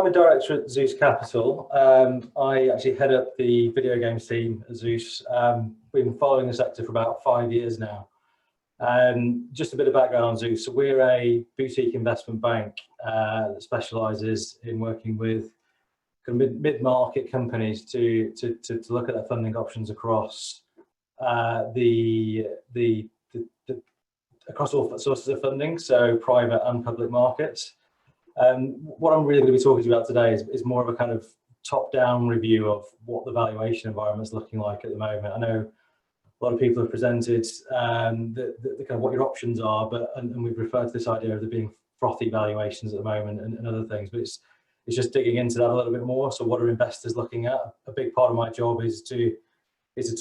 a director at Zeus Capital. I actually head up the video games team at Zeus. Been following the sector for about 5 years now. Just a bit of background on Zeus. So we're a boutique investment bank that specialises in working with kind of mid-market companies to look at their funding options across across all sources of funding, so private and public markets. What I'm really going to be talking about today is more of a kind of top-down review of what the valuation environment is looking like at the moment. I know a lot of people have presented the kind of what your options are, and we've referred to this idea of there being frothy valuations at the moment and other things, but it's just digging into that a little bit more. So what are investors looking at? A big part of my job is to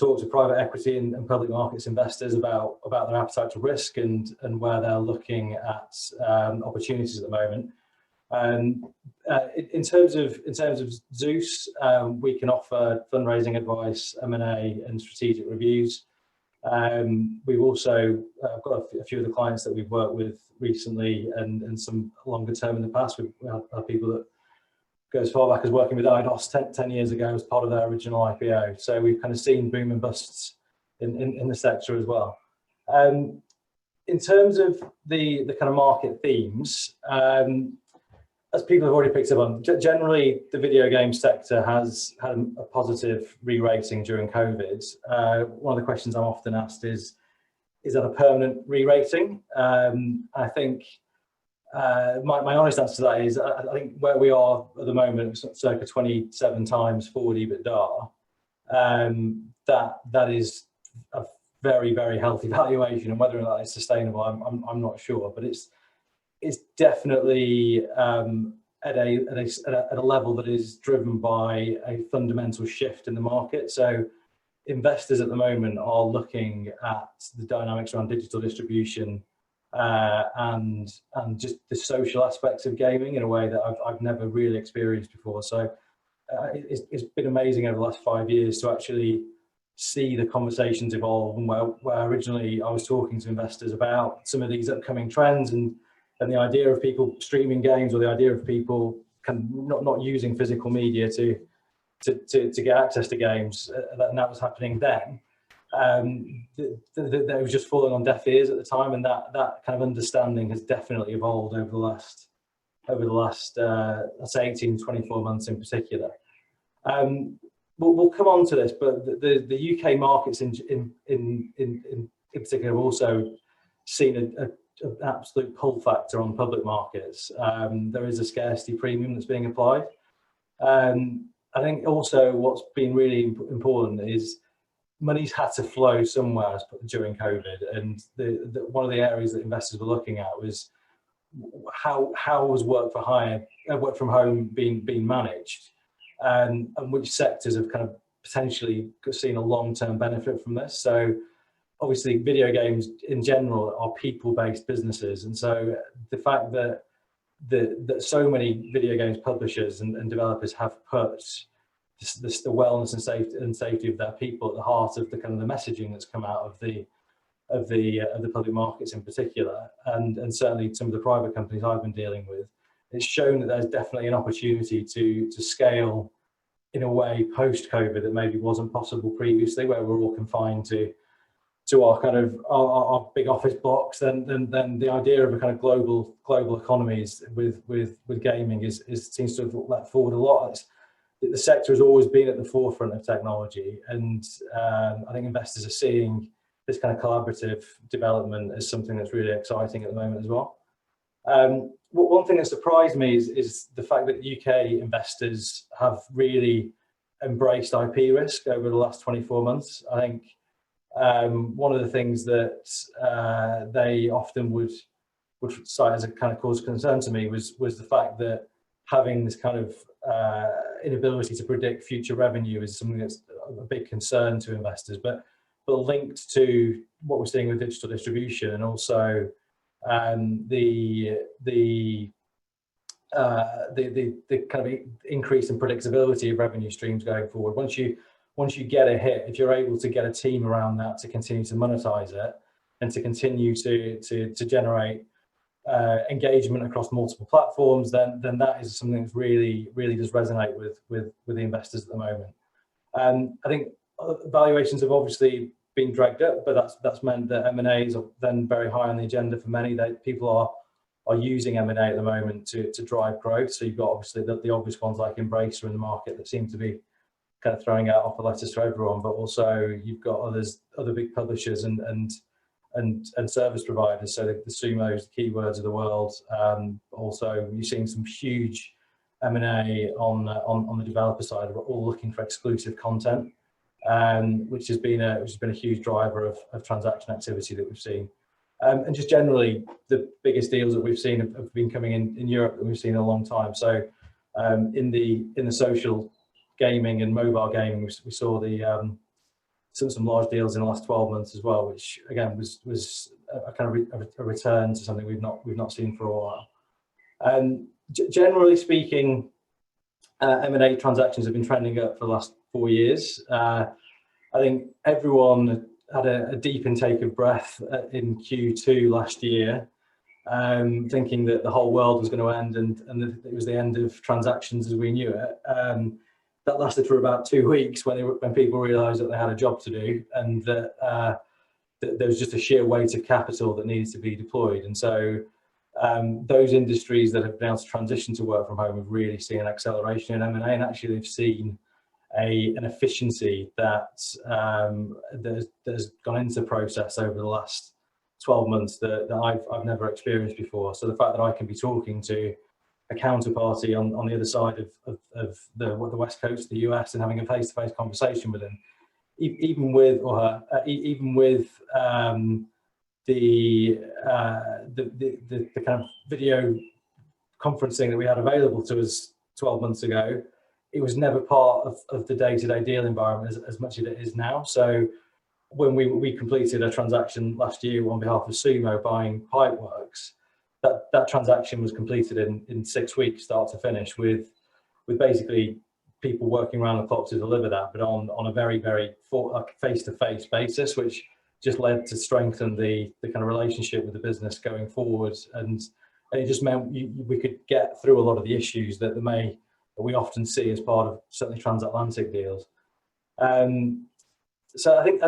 talk to private equity and public markets investors about their appetite to risk and where they're looking at opportunities at the moment. In terms of Zeus, we can offer fundraising advice, M&A, and strategic reviews. We've also got a few of the clients that we've worked with recently and some longer term in the past. We've had people that go as far back as working with IDOS 10 years ago as part of their original IPO. So we've kind of seen boom and busts in the sector as well. In terms of the kind of market themes, as people have already picked up on, generally the video game sector has had a positive re-rating during COVID. One of the questions I'm often asked is that a permanent re-rating? I think my honest answer to that is I think where we are at the moment, circa 27 times forward EBITDA, that is a very, very healthy valuation, and whether or not it's sustainable, I'm not sure, but it's definitely at a level that is driven by a fundamental shift in the market. So investors at the moment are looking at the dynamics around digital distribution and just the social aspects of gaming in a way that I've never really experienced before. So it's been amazing over the last 5 years to actually see the conversations evolve, and where originally I was talking to investors about some of these upcoming trends and the idea of people streaming games, or the idea of people kind of not using physical media to get access to games, and that was happening then. That was just falling on deaf ears at the time, and that kind of understanding has definitely evolved over the last let's say 18 to 24 months in particular. We'll come on to this, but the UK markets in particular have also seen an absolute pull factor on public markets. There is a scarcity premium that's being applied. I think also what's been really important is money's had to flow somewhere during COVID, and one of the areas that investors were looking at was how was work from home being managed, and which sectors have kind of potentially seen a long-term benefit from this. So obviously video games in general are people-based businesses, and so the fact that so many video games publishers and developers have put the wellness and safety of their people at the heart of the kind of the messaging that's come out of the public markets in particular, and certainly some of the private companies I've been dealing with, it's shown that there's definitely an opportunity to scale in a way post-COVID that maybe wasn't possible previously, where we're all confined to our kind of our big office blocks. Then the idea of a kind of global economies with gaming seems to have leapt forward a lot. The sector has always been at the forefront of technology, and I think investors are seeing this kind of collaborative development as something that's really exciting at the moment as well. One thing that surprised me is the fact that UK investors have really embraced IP risk over the last 24 months. I think one of the things that they often would cite as a kind of cause of concern to me was the fact that having this kind of inability to predict future revenue is something that's a big concern to investors, but linked to what we're seeing with digital distribution, and also the kind of increase in predictability of revenue streams going forward. Once you get a hit, if you're able to get a team around that to continue to monetize it and to continue to generate engagement across multiple platforms, then that is something that really does resonate with the investors at the moment. I think valuations have obviously been dragged up, but that's meant that M&A is then very high on the agenda for many. That people are using M&A at the moment to drive growth. So you've got obviously the obvious ones like Embracer in the market that seem to be kind of throwing out offer letters to everyone, but also you've got other big publishers and service providers. So the Sumos, the Keywords of the world. Also, you're seeing some huge M&A on the developer side. We're all looking for exclusive content, which has been a huge driver of transaction activity that we've seen. And just generally, the biggest deals that we've seen have been coming in Europe that we've seen in a long time. So in the social gaming and mobile gaming, we saw some large deals in the last 12 months as well, which again was a kind of a return to something we've not seen for a while. Generally speaking, M&A transactions have been trending up for the last 4 years. I think everyone had a deep intake of breath in Q2 last year, thinking that the whole world was going to end and that it was the end of transactions as we knew it. That lasted for about 2 weeks when people realised that they had a job to do and that there was just a sheer weight of capital that needed to be deployed. And so those industries that have been able to transition to work from home have really seen an acceleration in M&A, and actually they've seen an efficiency that's gone into the process over the last 12 months that I've never experienced before. So the fact that I can be talking to a counterparty on the other side of the West Coast of the US and having a face-to-face conversation with them, even with the kind of video conferencing that we had available to us 12 months ago, it was never part of the day-to-day deal environment as much as it is now. So when we completed a transaction last year on behalf of Sumo buying Pipeworks, that transaction was completed in 6 weeks, start to finish, with basically people working around the clock to deliver that, but on a very face-to-face basis, which just led to strengthen the kind of relationship with the business going forward, and it just meant we could get through a lot of the issues that we often see as part of certainly transatlantic deals. So I think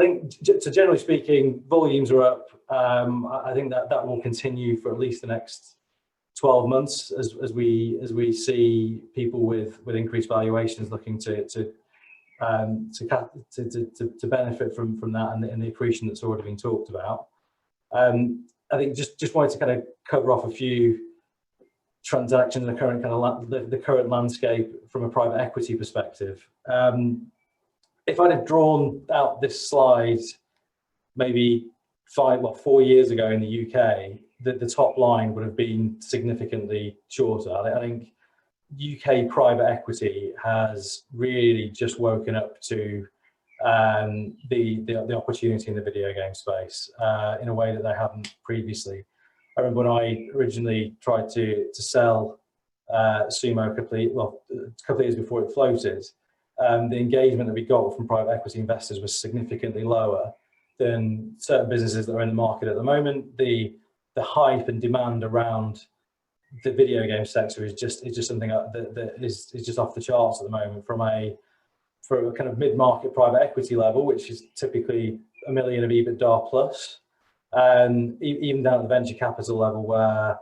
so generally speaking, volumes are up. I think that will continue for at least the next 12 months as we see people with increased valuations looking to benefit from that and the accretion that's already been talked about. I think just wanted to kind of cover off a few transactions in the current kind of the current landscape from a private equity perspective. If I'd have drawn out this slide maybe 4 years ago in the UK, the top line would have been significantly shorter. I think UK private equity has really just woken up to the opportunity in the video game space in a way that they haven't previously. I remember when I originally tried to sell Sumo a couple of years before it floated, the engagement that we got from private equity investors was significantly lower than certain businesses that are in the market at the moment. The hype and demand around the video game sector is just something that is just off the charts at the moment for a kind of mid-market private equity level, which is typically $1 million of EBITDA plus, even down at the venture capital level where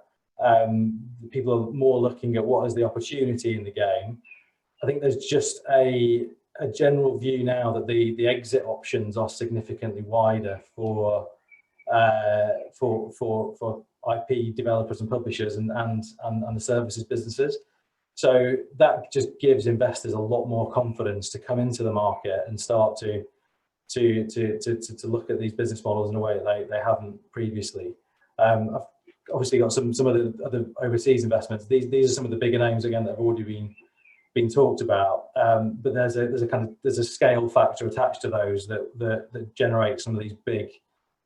people are more looking at what is the opportunity in the game. I think there's just a general view now that the exit options are significantly wider for IP developers and publishers and the services businesses. So that just gives investors a lot more confidence to come into the market and start to look at these business models in a way that they haven't previously. I've obviously got some of the other overseas investments. These are some of the bigger names again that have already been talked about, but there's a scale factor attached to those that generate some of these big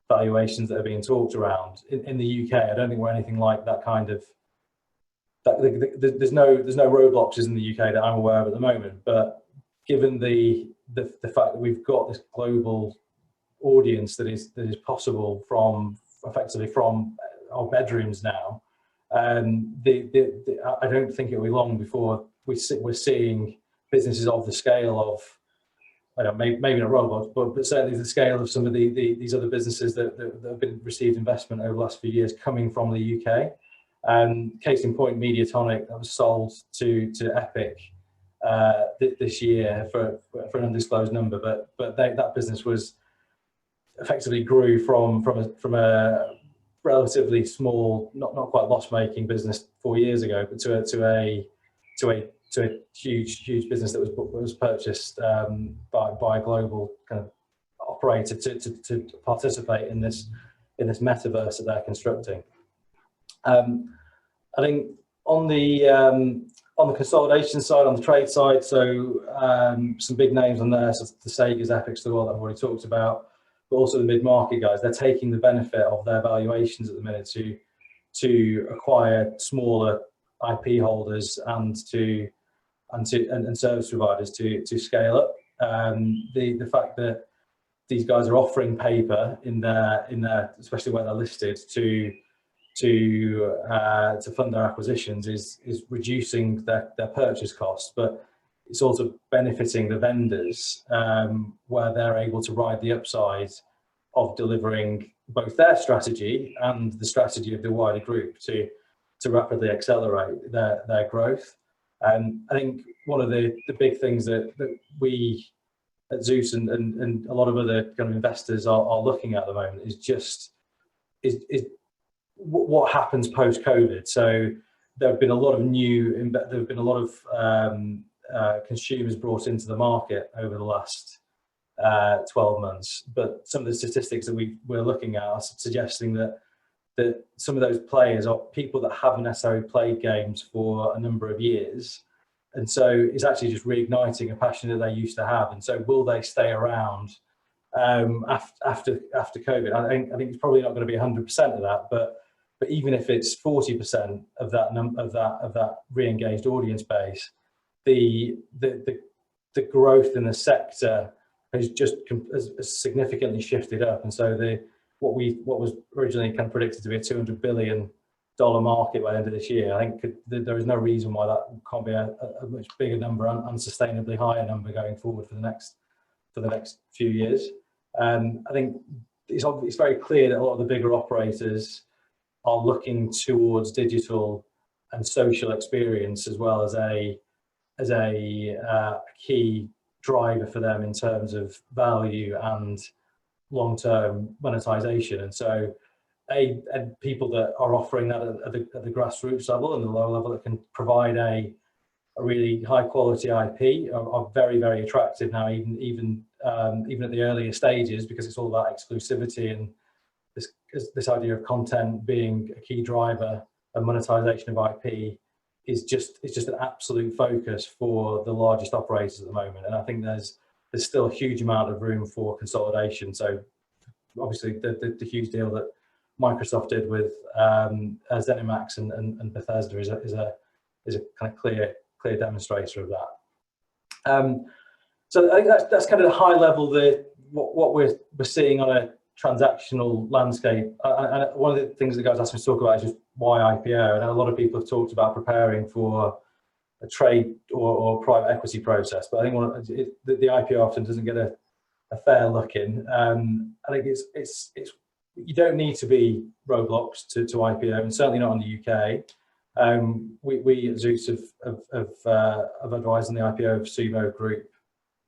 valuations that are being talked around. In the UK, I don't think we're anything like that kind of. There's no roadblocks in the UK that I'm aware of at the moment. But given the fact that we've got this global audience that is possible effectively from our bedrooms now, I don't think it'll be long before we're seeing businesses of the scale of, I don't know, maybe not Roblox, but certainly the scale of some of these other businesses that have been received investment over the last few years coming from the UK. Case in point, Mediatonic, that was sold to Epic this year for an undisclosed number, but that business was effectively grew from a relatively small, not quite loss-making business 4 years ago, but to a huge business that was purchased by a global kind of operator to participate in this metaverse that they're constructing. I think on the consolidation side, on the trade side, so some big names on there, so the Segas, Epics, the world that I've already talked about, but also the mid-market guys. They're taking the benefit of their valuations at the minute to acquire smaller IP holders and service providers to scale up. The fact that these guys are offering paper in their especially where they're listed to fund their acquisitions is reducing their purchase costs, but it's also benefiting the vendors where they're able to ride the upside of delivering both their strategy and the strategy of the wider group to rapidly accelerate their growth. I think one of the big things that we at Zeus and a lot of other kind of investors are looking at the moment is what happens post-COVID. So there have been a lot of consumers brought into the market over the last 12 months, but some of the statistics that we're looking at are suggesting that some of those players are people that haven't necessarily played games for a number of years, and so it's actually just reigniting a passion that they used to have. And so will they stay around after COVID? I think it's probably not going to be 100% of that, but even if it's 40% of that re-engaged audience base, the growth in the sector has significantly shifted up. And so what was originally kind of predicted to be a $200 billion market by the end of this year, I think there is no reason why that can't be a much bigger number, unsustainably higher number going forward for the next few years. I think it's very clear that a lot of the bigger operators are looking towards digital and social experience as well as a key driver for them in terms of value and long-term monetization. And so and people that are offering that at the grassroots level and the lower level that can provide a really high quality IP are very, very attractive now, even at the earlier stages, because it's all about exclusivity and this idea of content being a key driver and monetization of IP is just an absolute focus for the largest operators at the moment. And I think there's still a huge amount of room for consolidation. So obviously the huge deal that Microsoft did with ZeniMax and Bethesda is a kind of clear demonstrator of that. So I think that's kind of the high level, what we're seeing on a transactional landscape. And one of the things the guys asked me to talk about is just why IPO. And a lot of people have talked about preparing for a trade or private equity process, but I think the IPO often doesn't get a fair look in. I think it's you don't need to be Roblox to IPO, and certainly not in the UK. We at Zeus have advised on the IPO of Sumo Group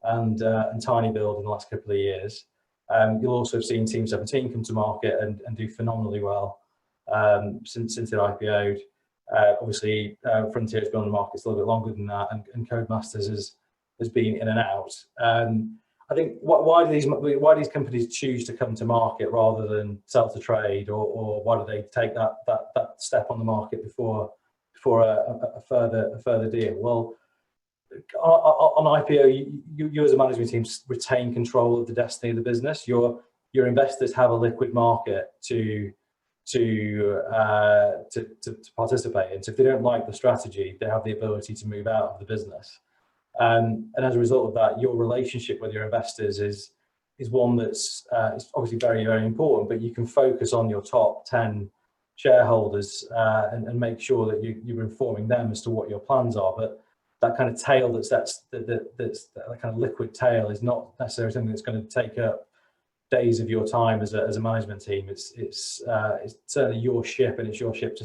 and TinyBuild in the last couple of years. You'll also have seen Team 17 come to market and do phenomenally well since it IPO'd. Obviously, Frontier has been on the market a little bit longer than that, and Codemasters has been in and out. I think why do these companies choose to come to market rather than sell to trade, or why do they take that step on the market before a further deal? Well, on IPO, you as a management team retain control of the destiny of the business. Your investors have a liquid market to participate in. So if they don't like the strategy, they have the ability to move out of the business. And as a result of that, your relationship with your investors is one that's is obviously very, very important, but you can focus on your top 10 shareholders and make sure that you're informing them as to what your plans are. But that kind of tail that's that kind of liquid tail is not necessarily something that's going to take up days of your time as a management team. It's certainly your ship, and it's your ship to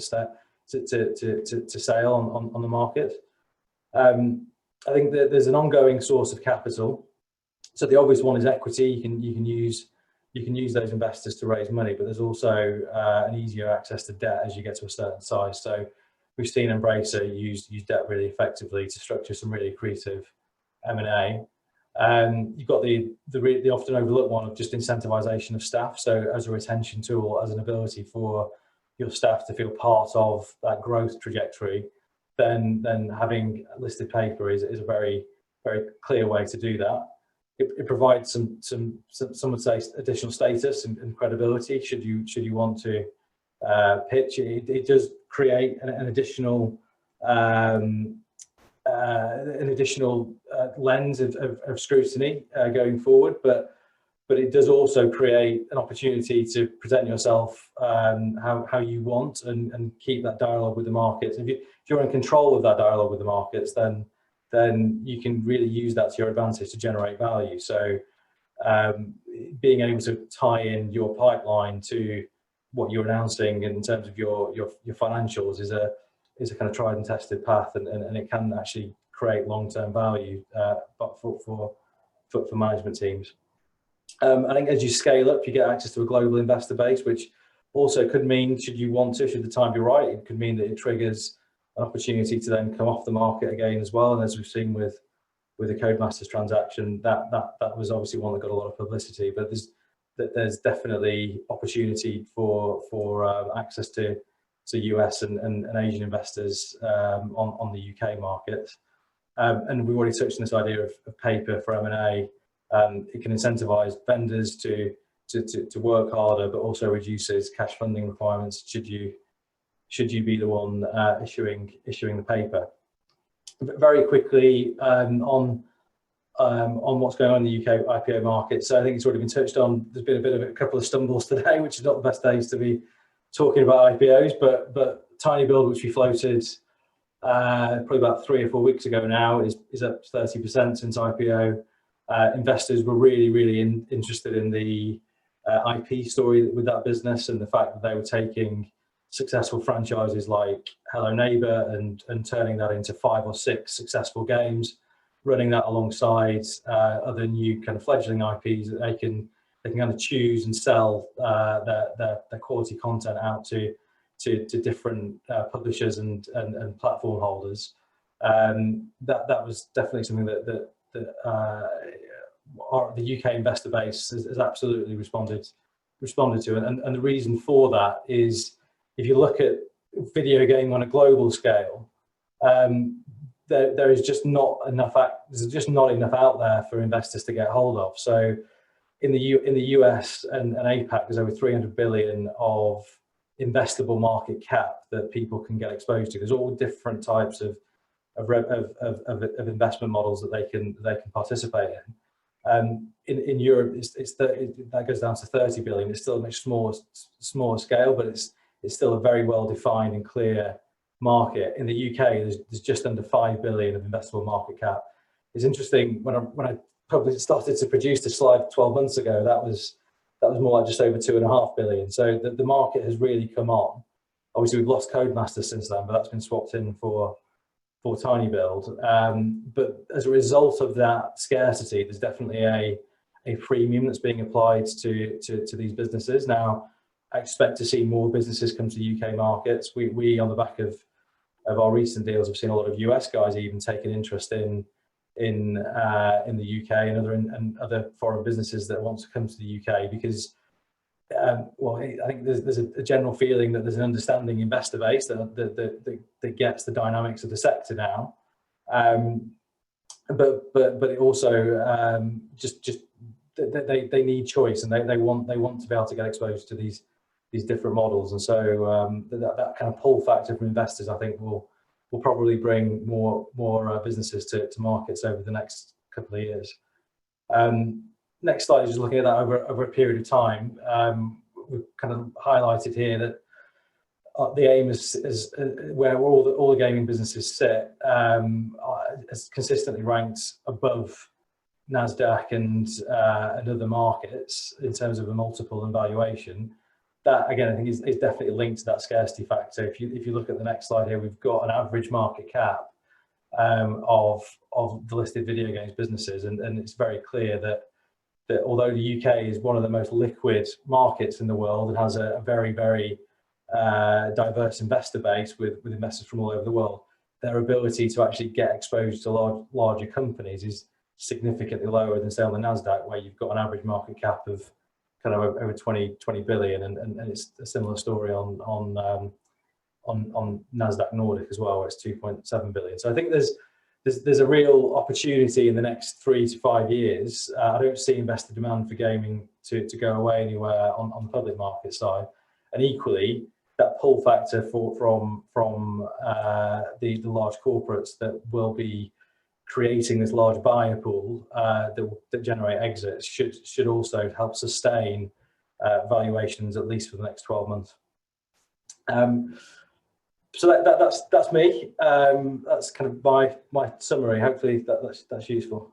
sail on the market. I think that there's an ongoing source of capital. So the obvious one is equity. You can use those investors to raise money, but there's also an easier access to debt as you get to a certain size. So we've seen Embracer use debt really effectively to structure some really accretive M&A. You've got the often overlooked one of just incentivization of staff. So as a retention tool, as an ability for your staff to feel part of that growth trajectory, then having listed paper is a very, very clear way to do that. It provides some would say additional status and credibility should you want to pitch. It does create an additional lens of scrutiny going forward, but it does also create an opportunity to present yourself how you want and keep that dialogue with the markets. If you're in control of that dialogue with the markets, then you can really use that to your advantage to generate value. So being able to tie in your pipeline to what you're announcing in terms of your financials is a kind of tried and tested path, and it can actually create long-term value but for management teams. I think as you scale up, you get access to a global investor base, which also could mean, should the time be right, it could mean that it triggers an opportunity to then come off the market again as well. And as we've seen with the Codemasters transaction, that was obviously one that got a lot of publicity, but there's definitely opportunity for access to US and Asian investors on the UK market. And we've already touched on this idea of paper for M&A. It can incentivize vendors to work harder, but also reduces cash funding requirements should you be the one issuing the paper. Very quickly on what's going on in the UK IPO market. So I think it's already been touched on. There's been a couple of stumbles today, which is not the best days to be talking about IPOs, but TinyBuild, which we floated probably about 3 or 4 weeks ago now, is up 30% since IPO. Investors were really interested in the IP story with that business, and the fact that they were taking successful franchises like Hello Neighbor and turning that into 5 or 6 successful games, running that alongside other new kind of fledgling IPs that they can kind of choose and sell their quality content out to different publishers and platform holders. That was definitely something that the UK investor base has absolutely responded to, and the reason for that is, if you look at video game on a global scale, there is just not enough out there for investors to get hold of. So in the US and APAC, there's over 300 billion of investable market cap that people can get exposed to. There's all different types of investment models that they can participate in. In Europe, that goes down to 30 billion. It's still a much smaller scale, but it's still a very well defined and clear market. In the UK, there's just under 5 billion of investable market cap. It's interesting, when I probably started to produce this slide 12 months ago, that was more like just over 2.5 billion. So the market has really come on. Obviously, we've lost Codemasters since then, but that's been swapped in for TinyBuild. But as a result of that scarcity, there's definitely a premium that's being applied to these businesses. Now, I expect to see more businesses come to UK markets. We on the back of our recent deals, have seen a lot of US guys even take an interest in the UK and other foreign businesses that want to come to the UK, because well, I think there's a general feeling that there's an understanding investor base that gets the dynamics of the sector now, but it also just they need choice, and they want to be able to get exposed to these different models, and so that kind of pull factor from investors, I think, will probably bring more businesses to markets over the next couple of years. Next slide is just looking at that over a period of time. We've kind of highlighted here the aim is where all the gaming businesses sit, is consistently ranked above NASDAQ and other markets in terms of a multiple and valuation. That again, I think is definitely linked to that scarcity factor. If you look at the next slide here, we've got an average market cap of the listed video games businesses, and it's very clear that although the UK is one of the most liquid markets in the world and has a very diverse investor base with investors from all over the world, their ability to actually get exposed to larger companies is significantly lower than say on the NASDAQ, where you've got an average market cap of kind of over 20 billion, and it's a similar story on NASDAQ Nordic as well, where it's 2.7 billion. So I think there's a real opportunity in the next 3 to 5 years. I don't see investor demand for gaming to go away anywhere on the public market side, and equally that pull factor from the large corporates that will be creating this large buyer pool that generate exits should also help sustain valuations at least for the next 12 months. So that's me. That's kind of my summary. Hopefully that's useful.